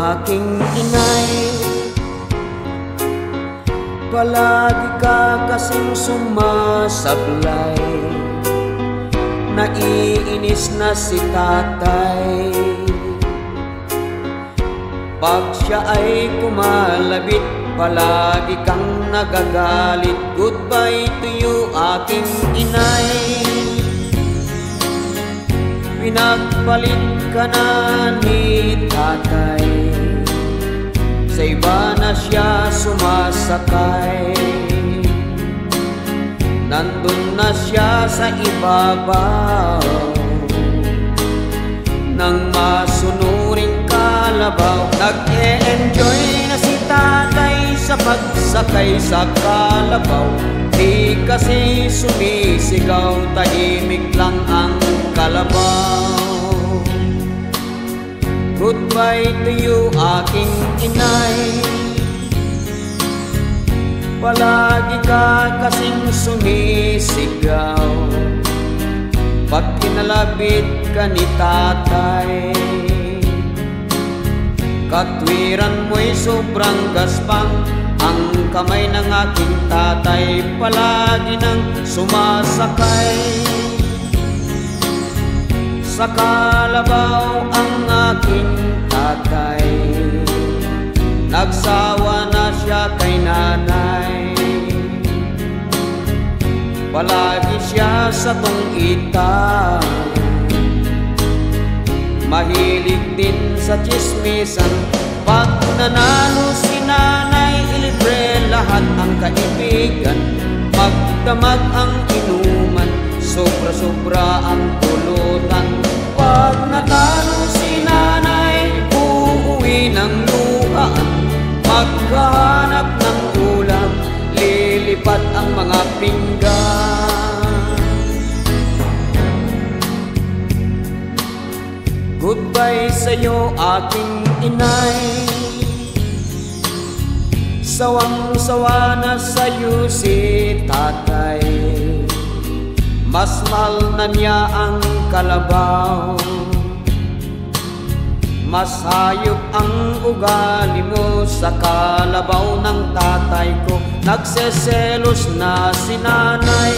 aking inay. Palagi ka kasing sumasablay, naiinis na si tatay. Pag siya ay kumalabit, palagi kang nagagalit. Goodbye to you, aking inay. Pinagpalit ka na ni tatay, sa iba na siya sumasakay. Nandun na siya sa ibabaw ng masunuring kalabaw. Nag-e-enjoy na si tatay sa pagsakay sa kalabaw. Di kasi sumisigaw, tahimik lang ang kalabaw. Goodbye to you, aking inay. Palagi ka kasing sumisigaw pag kinalabit ka ni tatay. Katwiran mo'y sobrang gaspang, ang kamay ng aking tatay palagi nang sumasakay. Sa kalabaw ang aking tatay, nagsawa na siya kay nanay. Palagi siya sa tungita, mahilig din sa chismisan. Pag nanalo si nanay, ilibre lahat ang kaibigan. Magdamag ang inuman, sobra-sobra ang pulutan. Pag natalo si nanay, uuwi ng luhaan. Maghahanap ng ulam, lilipat ang mga pinggan. Goodbye sa'yo, aking inay. Sawang-sawa na sa'yo si tatay, mas mahal na niya ang kalabaw. Mas hayop ang ugali mo sa kalabaw ng tatay ko. Nagseselos na si nanay,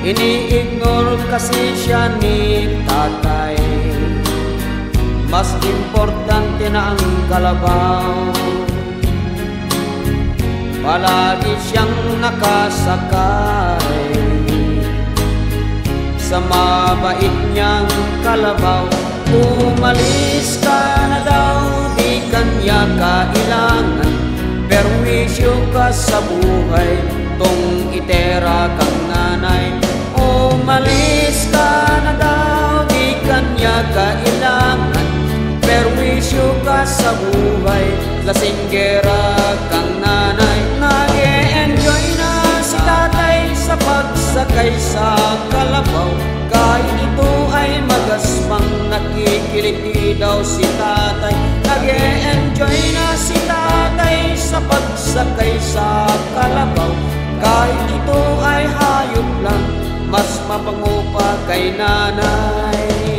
ini-ignore kasi siya ni tatay. Mas importante na ang kalabaw, palagi siyang nakasakay sa mabait niyang kalabaw. Umalis ka na daw, di kanya kailangan. Perwisyo ka sa buhay, tong itera kang nanay. Umalis ka na daw, di kanya kailangan. Perwisyo ka sa buhay, lasinggera kang nanay. Nag-e-enjoy na si tatay sa pagsakay sa kalabaw. Kahit ito ay magaspang, nakikiliti daw si tatay. Nag-e-enjoy na si tatay sa pagsakay sa kalabaw. Kahit ito ay hayop lang, mas mabango pa kay nanay.